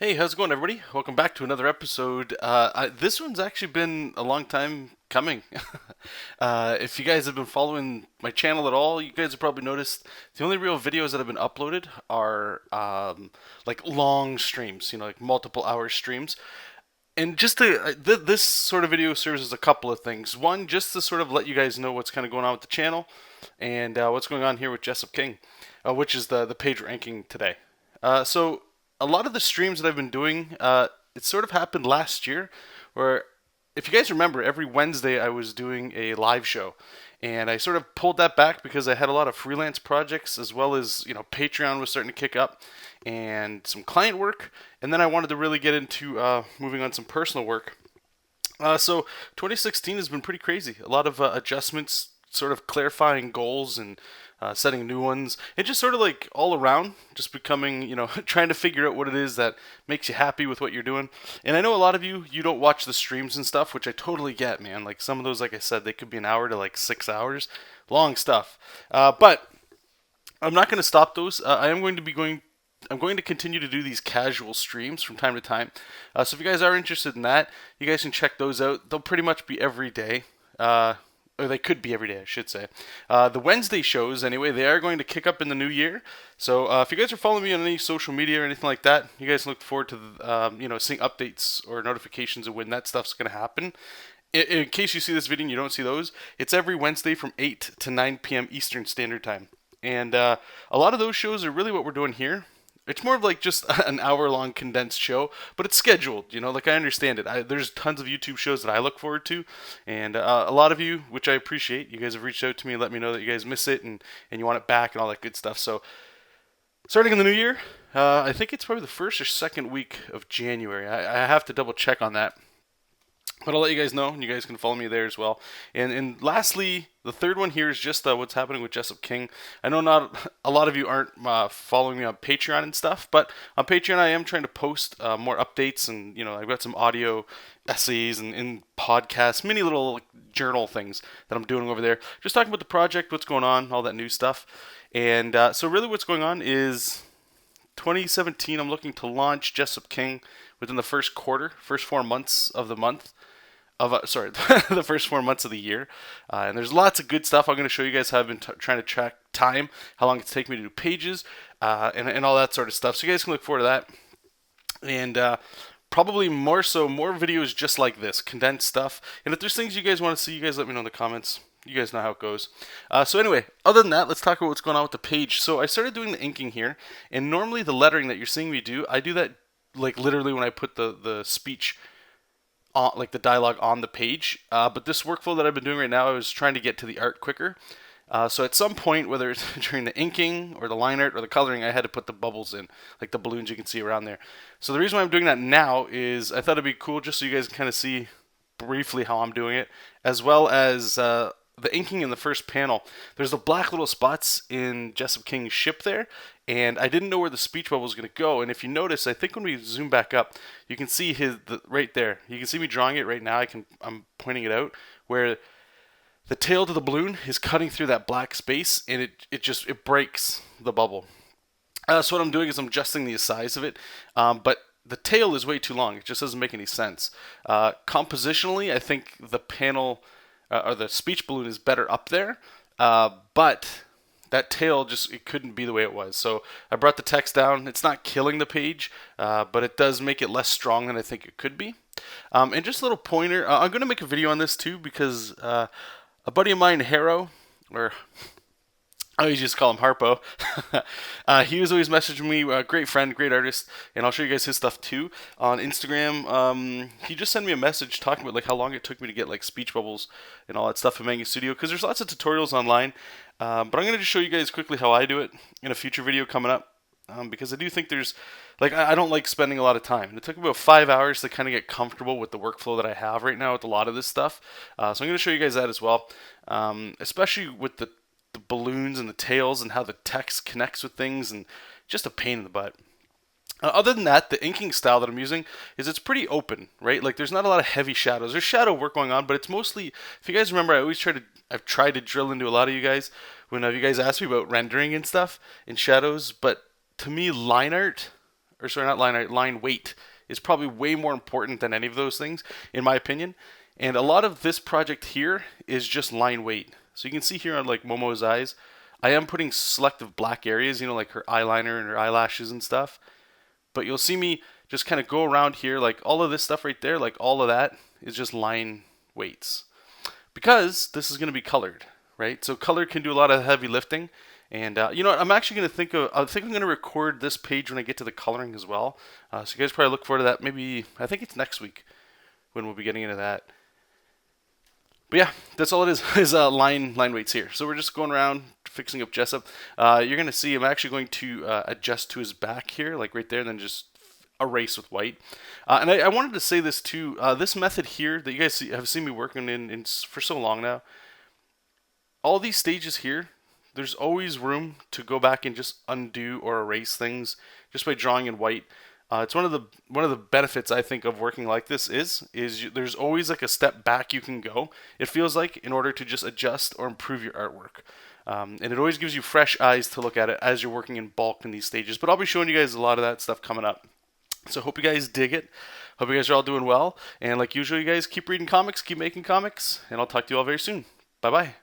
Hey, how's it going, everybody? Welcome back to another episode. This one's actually been a long time coming. If you guys have been following my channel at all, you guys have probably noticed the only real videos that have been uploaded are like long streams, like multiple hour streams. And just this sort of video serves as a couple of things. One, just to sort of let you guys know what's kind of going on with the channel and what's going on here with Jesop King, which is the page ranking today. So a lot of the streams that I've been doing, it sort of happened last year, where if you guys remember, every Wednesday I was doing a live show, and I sort of pulled that back because I had a lot of freelance projects as well as Patreon was starting to kick up, and some client work, and then I wanted to really get into moving on some personal work. So 2016 has been pretty crazy. A lot of adjustments, sort of clarifying goals and setting new ones, and just sort of like all around, just becoming, trying to figure out what it is that makes you happy with what you're doing. And I know a lot of you don't watch the streams and stuff, which I totally get, man. Like some of those, like I said, they could be an hour to like 6 hours, long stuff. But I'm not going to stop those. I'm going to continue to do these casual streams from time to time. So if you guys are interested in that, you guys can check those out. They'll pretty much be every day. Or they could be every day, I should say. The Wednesday shows, anyway, they are going to kick up in the new year. So if you guys are following me on any social media or anything like that, you guys look forward to seeing updates or notifications of when that stuff's going to happen. In case you see this video and you don't see those, it's every Wednesday from 8 to 9 p.m. Eastern Standard Time. And a lot of those shows are really what we're doing here. It's more of like just an hour-long condensed show, but it's scheduled. Like I understand it. There's tons of YouTube shows that I look forward to, and a lot of you, which I appreciate, you guys have reached out to me and let me know that you guys miss it and you want it back and all that good stuff. So starting in the new year, I think it's probably the first or second week of January. I have to double check on that. But I'll let you guys know, and you guys can follow me there as well. And lastly, the third one here is just what's happening with Jesop King. I know not a lot of you aren't following me on Patreon and stuff, but on Patreon I am trying to post more updates, and I've got some audio essays and podcasts, mini little journal things that I'm doing over there, just talking about the project, what's going on, all that new stuff. And so really, what's going on is 2017. I'm looking to launch Jesop King within the first quarter, first 4 months of the month sorry, the first 4 months of the year. And there's lots of good stuff. I'm going to show you guys how I've been trying to track time, how long it's taken me to do pages, and all that sort of stuff. So you guys can look forward to that. And probably more videos just like this, condensed stuff. And if there's things you guys want to see, you guys let me know in the comments. You guys know how it goes. So anyway, other than that, let's talk about what's going on with the page. So I started doing the inking here, and normally the lettering that you're seeing me do, I do that like literally when I put the speech like the dialogue on the page. But this workflow that I've been doing right now, I was trying to get to the art quicker. So at some point, whether it's during the inking or the line art or the coloring, I had to put the bubbles in, like the balloons you can see around there. So the reason why I'm doing that now is I thought it'd be cool just so you guys can kind of see briefly how I'm doing it, as well as the inking in the first panel. There's the black little spots in Jesop King's ship there, and I didn't know where the speech bubble was going to go. And if you notice, I think when we zoom back up, you can see right there. You can see me drawing it right now. I'm pointing it out where the tail to the balloon is cutting through that black space, and it breaks the bubble. So what I'm doing is I'm adjusting the size of it, but the tail is way too long. It just doesn't make any sense. Compositionally, I think the panel or the speech balloon is better up there, but that tail it couldn't be the way it was. So I brought the text down. It's not killing the page, but it does make it less strong than I think it could be. And just a little pointer. I'm going to make a video on this too because a buddy of mine, Harrow, or I always just call him Harpo. He was always messaging me, great friend, great artist, and I'll show you guys his stuff too on Instagram. He just sent me a message talking about like how long it took me to get like speech bubbles and all that stuff in Manga Studio, because there's lots of tutorials online. But I'm going to just show you guys quickly how I do it in a future video coming up, because I do think there's I don't like spending a lot of time. And it took about 5 hours to kind of get comfortable with the workflow that I have right now with a lot of this stuff. So I'm going to show you guys that as well, especially with the balloons and the tails and how the text connects with things, and just a pain in the butt. Other than that, the inking style that I'm using it's pretty open, right? Like there's not a lot of heavy shadows. There's shadow work going on, but it's mostly, if you guys remember, I've tried to drill into a lot of you guys when you guys ask me about rendering and stuff and shadows, but to me, line art or sorry, not line height, line weight is probably way more important than any of those things, in my opinion. And a lot of this project here is just line weight. So you can see here on like Momo's eyes, I am putting selective black areas, you know, like her eyeliner and her eyelashes and stuff. But you'll see me just kind of go around here, like all of this stuff right there, like all of that is just line weights. Because this is going to be colored, right? So color can do a lot of heavy lifting. And you know what? I'm actually going to I think I'm going to record this page when I get to the coloring as well. So you guys probably look forward to that. Maybe, I think it's next week when we'll be getting into that. But yeah, that's all it is line weights here. So we're just going around fixing up Jesop. You're going to see I'm actually going to adjust to his back here, like right there, and then just erase with white. And I wanted to say this too. This method here that you guys have seen me working in for so long now, all these stages here, there's always room to go back and just undo or erase things just by drawing in white. It's one of the benefits I think of working like this there's always like a step back you can go. It feels like in order to just adjust or improve your artwork, and it always gives you fresh eyes to look at it as you're working in bulk in these stages. But I'll be showing you guys a lot of that stuff coming up. So hope you guys dig it. Hope you guys are all doing well. And like usual, you guys keep reading comics, keep making comics, and I'll talk to you all very soon. Bye bye.